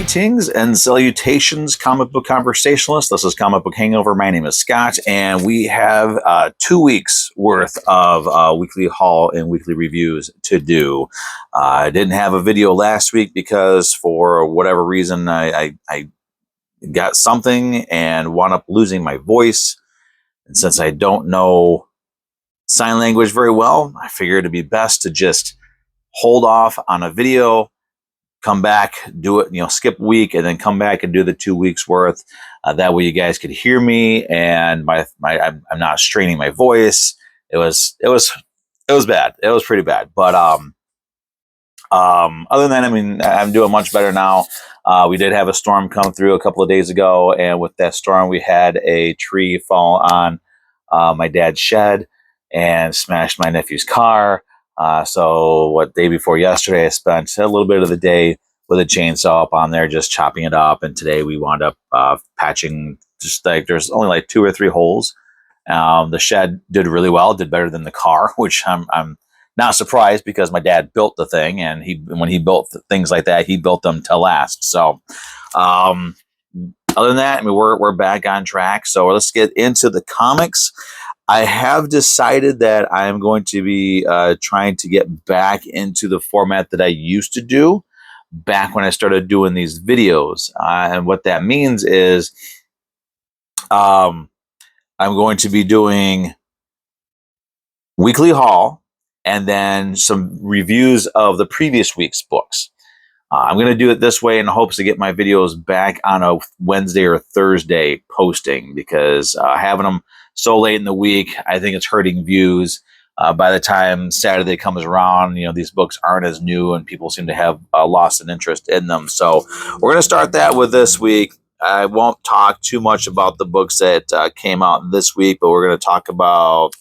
Greetings and salutations, comic book conversationalists. This is Comic Book Hangover. My name is Scott, and we have 2 weeks worth of weekly haul and weekly reviews to do. I didn't have a video last week because for whatever reason I got something and wound up losing my voice. And since I don't know sign language very well, I figured it'd be best to just hold off on a video, come back, do it, skip a week, and then come back and do the 2 weeks worth. That way you guys could hear me, and I'm not straining my voice. It was bad. It was pretty bad. But other than that, I'm doing much better now. We did have a storm come through a couple of days ago, and with that storm, we had a tree fall on my dad's shed and smashed my nephew's car. So day before yesterday, I spent a little bit of the day with a chainsaw up on there, just chopping it up. And today we wound up patching, just like there's only like 2 or 3 holes. The shed did really well, did better than the car, which I'm not surprised because my dad built the thing, and when he built things like that, he built them to last. So, other than that, we're back on track. So let's get into the comics. I have decided that I am going to be trying to get back into the format that I used to do back when I started doing these videos. And what that means is I'm going to be doing weekly haul and then some reviews of the previous week's books. I'm going to do it this way in hopes to get my videos back on a Wednesday or Thursday posting, because having them so late in the week, I think it's hurting views. By the time Saturday comes around, these books aren't as new and people seem to have lost an interest in them. So we're going to start that with this week. I won't talk too much about the books that came out this week, but we're going to talk about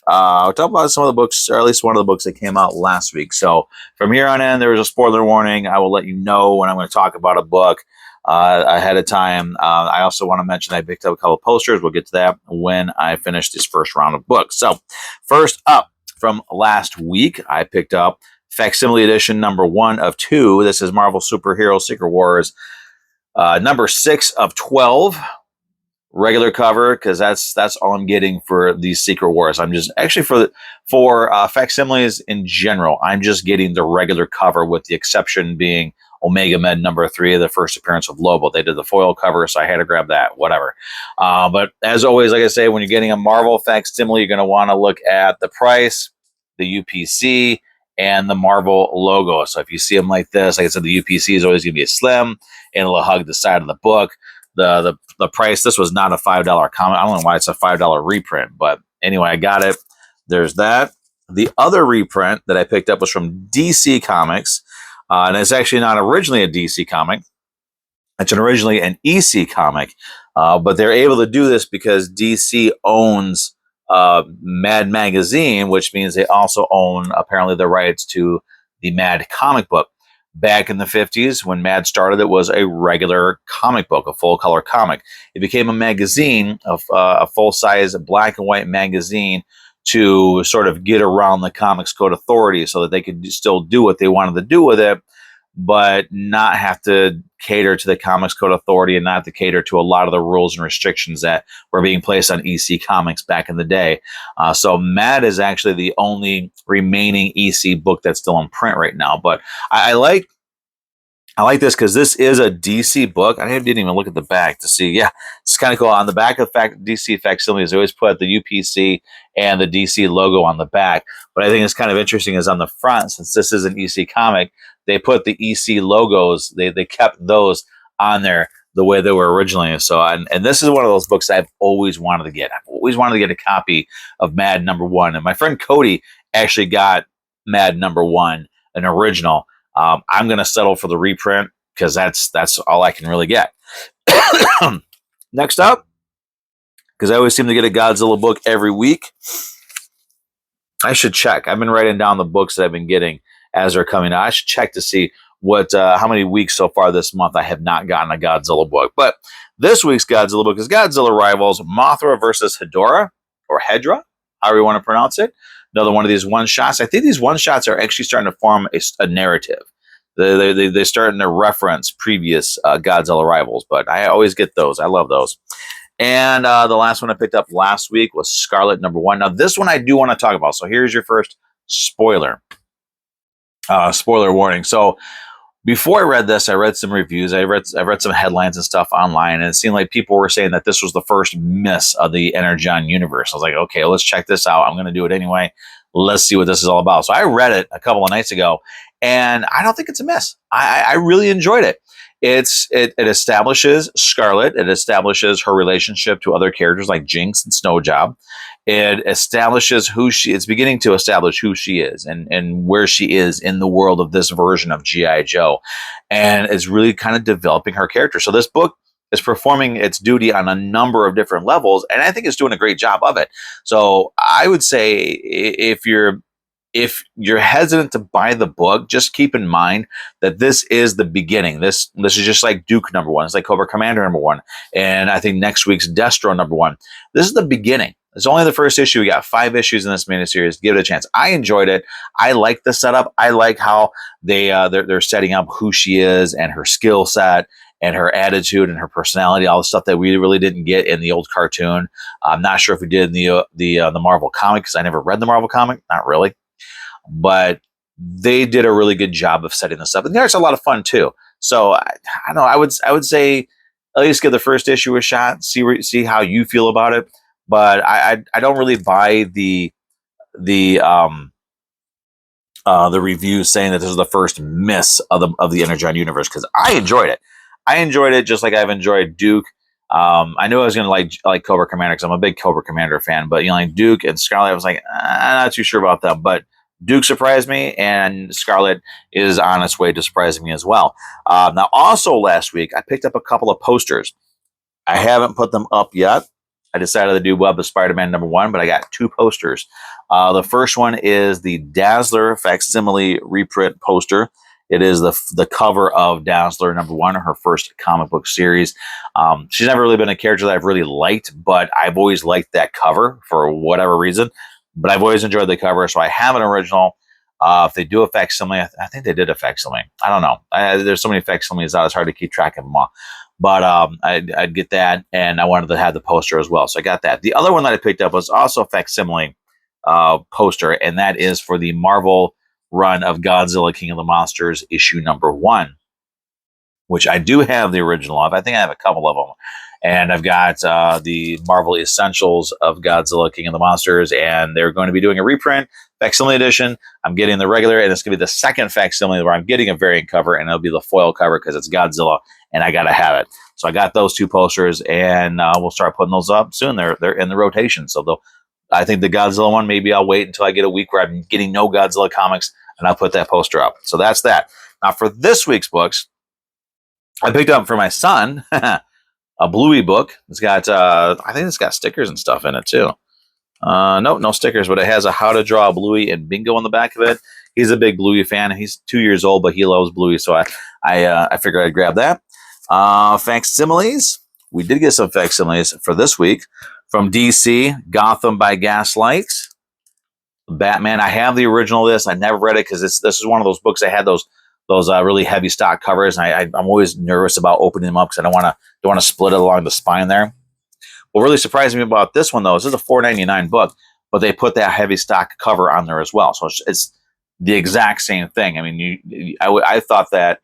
I'll talk about some of the books, or at least one of the books that came out last week. So from here on in, there is a spoiler warning. I will let you know when I'm going to talk about a book ahead of time. I also want to mention I picked up a couple of posters. We'll get to that when I finish this first round of books. So first up from last week, I picked up Facsimile Edition number 1 of 2. This is Marvel Superhero Secret Wars number 6 of 12. Regular cover, because that's all I'm getting for these Secret Wars. I'm just actually for facsimiles in general, I'm just getting the regular cover, with the exception being Omega Med number 3, the first appearance of Lobo. They did the foil cover, so I had to grab that. Whatever. But as always, like I say, when you're getting a Marvel facsimile, you're going to want to look at the price, the UPC, and the Marvel logo. So if you see them like this, like I said, the UPC is always going to be a slim, and it'll hug the side of the book. The price, this was not a $5 comic. I don't know why it's a $5 reprint, but anyway, I got it. There's that. The other reprint that I picked up was from DC Comics, and it's actually not originally a DC comic. It's originally an EC comic, but they're able to do this because DC owns Mad Magazine, which means they also own, apparently, the rights to the Mad comic book. Back in the 50s, when Mad started, it was a regular comic book, a full-color comic. It became a magazine, a full-size black and white magazine, to sort of get around the Comics Code Authority so that they could still do what they wanted to do with it, but not have to cater to the Comics Code Authority and not have to cater to a lot of the rules and restrictions that were being placed on EC Comics back in the day. So Mad is actually the only remaining EC book that's still in print right now. But I like this because this is a DC book. I didn't even look at the back to see. Yeah, it's kind of cool. On the back of DC facsimiles, they always put the UPC and the DC logo on the back. But I think it's kind of interesting is on the front, since this is an EC comic, they put the EC logos. They kept those on there the way they were originally. So, and this is one of those books I've always wanted to get. I've always wanted to get a copy of Mad number 1. And my friend Cody actually got Mad number 1, an original. I'm going to settle for the reprint because that's all I can really get. Next up, because I always seem to get a Godzilla book every week, I should check. I've been writing down the books that I've been getting as they're coming out. I should check to see how many weeks so far this month I have not gotten a Godzilla book. But this week's Godzilla book is Godzilla Rivals Mothra versus Hedorah, or Hedra, however you want to pronounce it. Another one of these one-shots. I think these one-shots are actually starting to form a narrative. they're starting to reference previous Godzilla rivals, but I always get those. I love those. And the last one I picked up last week was Scarlet #1. Now, this one I do want to talk about. So here's your first spoiler. Spoiler warning. So before I read this, I read some reviews. I read some headlines and stuff online, and it seemed like people were saying that this was the first miss of the Energon universe. I was like, okay, let's check this out. I'm going to do it anyway. Let's see what this is all about. So I read it a couple of nights ago, and I don't think it's a miss. I really enjoyed it. It establishes Scarlet. It establishes her relationship to other characters like Jinx and Snowjob. It establishes it's beginning to establish who she is and where she is in the world of this version of G.I. Joe. And it's really kind of developing her character. So this book is performing its duty on a number of different levels, and I think it's doing a great job of it. So I would say if you're hesitant to buy the book, just keep in mind that this is the beginning. This is just like Duke #1. It's like Cobra Commander #1. And I think next week's Destro #1. This is the beginning. It's only the first issue. We got 5 issues in this miniseries. Give it a chance. I enjoyed it. I like the setup. I like how they're setting up who she is and her skill set and her attitude and her personality, all the stuff that we really didn't get in the old cartoon. I'm not sure if we did in the Marvel comic, because I never read the Marvel comic. Not really. But they did a really good job of setting this up, and there's a lot of fun too. So I don't know. I would say at least give the first issue a shot. See how you feel about it. But I don't really buy the reviews saying that this is the first miss of the Energon universe, because I enjoyed it. I enjoyed it just like I've enjoyed Duke. I knew I was going to like Cobra Commander, because I'm a big Cobra Commander fan. But like Duke and Scarlet, I was like, I'm not too sure about them. But Duke surprised me, and Scarlet is on its way to surprising me as well. Now, also last week, I picked up a couple of posters. I haven't put them up yet. I decided to do Web of Spider-Man #1, but I got 2 posters. The first one is the Dazzler facsimile reprint poster. It is the cover of Dazzler #1, her first comic book series. She's never really been a character that I've really liked, but I've always liked that cover for whatever reason. But I've always enjoyed the cover, so I have an original. If they do a facsimile, I think they did a facsimile. I don't know. There's so many facsimiles out, it's hard to keep track of them all. But I'd get that, and I wanted to have the poster as well, so I got that. The other one that I picked up was also a facsimile poster, and that is for the Marvel run of Godzilla King of the Monsters issue #1, which I do have the original of. I think I have a couple of them. And I've got the Marvel Essentials of Godzilla King of the Monsters, and they're going to be doing a reprint, facsimile edition. I'm getting the regular, and it's going to be the second facsimile where I'm getting a variant cover, and it'll be the foil cover because it's Godzilla, and I got to have it. So I got those 2 posters, and we'll start putting those up soon. They're in the rotation. So I think the Godzilla one, maybe I'll wait until I get a week where I'm getting no Godzilla comics, and I'll put that poster up. So that's that. Now, for this week's books, I picked up for my son a Bluey book. It's got, I think it's got stickers and stuff in it too. No stickers, but it has a How to Draw a Bluey and Bingo on the back of it. He's a big Bluey fan. He's 2 years old, but he loves Bluey, so I figured I'd grab that. Facsimiles. We did get some facsimiles for this week from DC. Gotham by Gaslight. Batman. I have the original of this. I never read it because this is one of those books that had those really heavy stock covers, and I'm always nervous about opening them up because I don't want to split it along the spine there. What really surprised me about this one, though, is this is a $4.99 book, but they put that heavy stock cover on there as well, so it's the exact same thing. I mean, I thought that,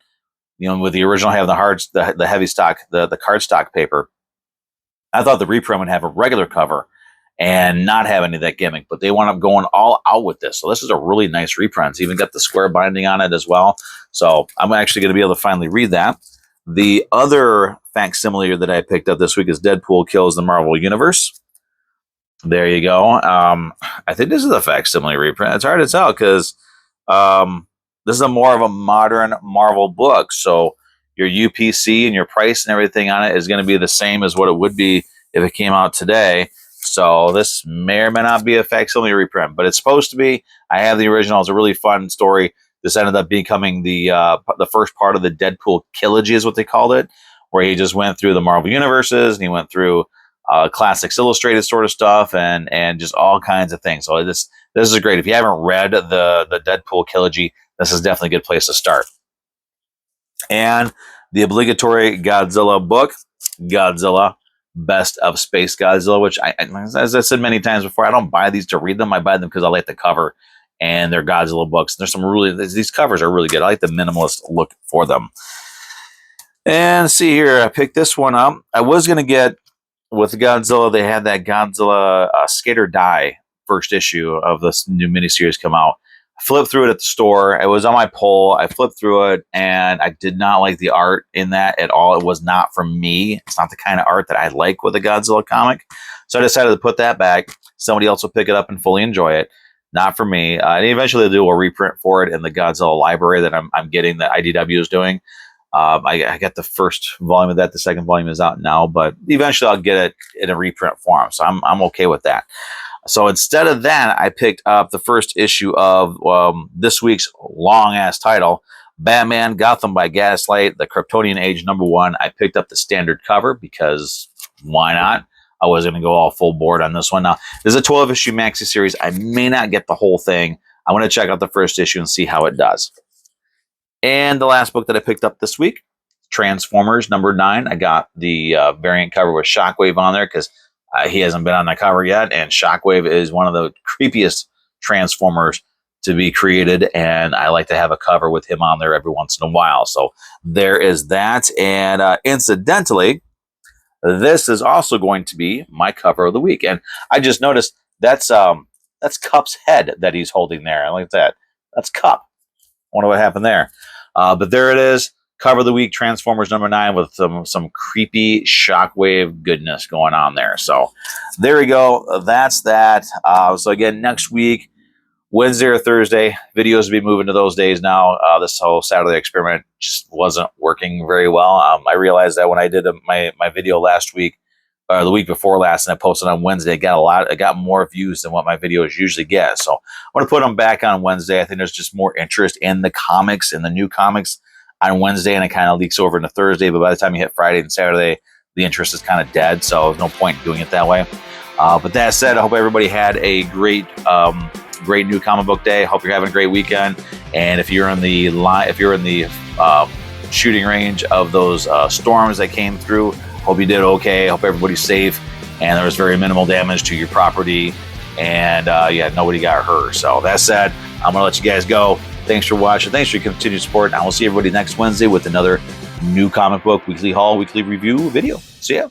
with the original having the heavy stock, the cardstock paper, I thought the reprint would have a regular cover and not have any of that gimmick, but they wound up going all out with this. So this is a really nice reprint. It's even got the square binding on it as well. So I'm actually going to be able to finally read that. The other facsimile that I picked up this week is Deadpool Kills the Marvel Universe. There you go. I think this is a facsimile reprint. It's hard to tell because this is a more of a modern Marvel book. So your UPC and your price and everything on it is going to be the same as what it would be if it came out today. So this may or may not be a facsimile reprint, but it's supposed to be. I have the original. It's a really fun story. This ended up becoming the first part of the Deadpool trilogy, is what they called it, where he just went through the Marvel universes and he went through Classics Illustrated sort of stuff and just all kinds of things. So this is great. If you haven't read the Deadpool trilogy, this is definitely a good place to start. and the obligatory Godzilla book, Godzilla Best of Space Godzilla, which as I said many times before, I don't buy these to read them. I buy them because I like the cover, and they're Godzilla books. There's some these covers are really good. I like the minimalist look for them. And see here, I picked this one up. I was going to get, with Godzilla, they had that Godzilla Skate or Die first issue of this new miniseries come out. I flipped through it at the store. It was on my poll. I flipped through it, and I did not like the art in that at all. It was not for me. It's not the kind of art that I like with a Godzilla comic. So I decided to put that back. Somebody else will pick it up and fully enjoy it. Not for me. And eventually they'll do a reprint for it in the Godzilla library that I'm getting, that IDW is doing. I got the first volume of that. The second volume is out now, but eventually I'll get it in a reprint form. So I'm okay with that. So instead of that, I picked up the first issue of this week's long-ass title, Batman Gotham by Gaslight, the Kryptonian Age #1. I picked up the standard cover because why not? I was going to go all full board on this one. Now, this is a 12-issue maxi series. I may not get the whole thing. I want to check out the first issue and see how it does. And the last book that I picked up this week, Transformers #9. I got the variant cover with Shockwave on there because he hasn't been on the cover yet, and Shockwave is one of the creepiest Transformers to be created, and I like to have a cover with him on there every once in a while. So there is that, and incidentally, this is also going to be my cover of the week. And I just noticed that's Cup's head that he's holding there. I like that. That's Cup. I wonder what happened there. But there it is. Cover of the week, Transformers #9 with some creepy Shockwave goodness going on there. So there we go. That's that. So again, next week, Wednesday or Thursday, videos will be moving to those days now. This whole Saturday experiment just wasn't working very well. I realized that when I did my video last week, or the week before last, and I posted on Wednesday, it got more views than what my videos usually get. So I'm going to put them back on Wednesday. I think there's just more interest in the comics, in the new comics on Wednesday, and it kind of leaks over into Thursday. But by the time you hit Friday and Saturday, the interest is kind of dead. So there's no point in doing it that way. But that said, I hope everybody had a great new comic book day. Hope you're having a great weekend. And if you're in the shooting range of those storms that came through, hope you did okay. Hope everybody's safe, and there was very minimal damage to your property, and nobody got hurt. So that said, I'm gonna let you guys go. Thanks for watching. Thanks for your continued support. And I will see everybody next Wednesday with another new comic book weekly haul, weekly review video. See ya.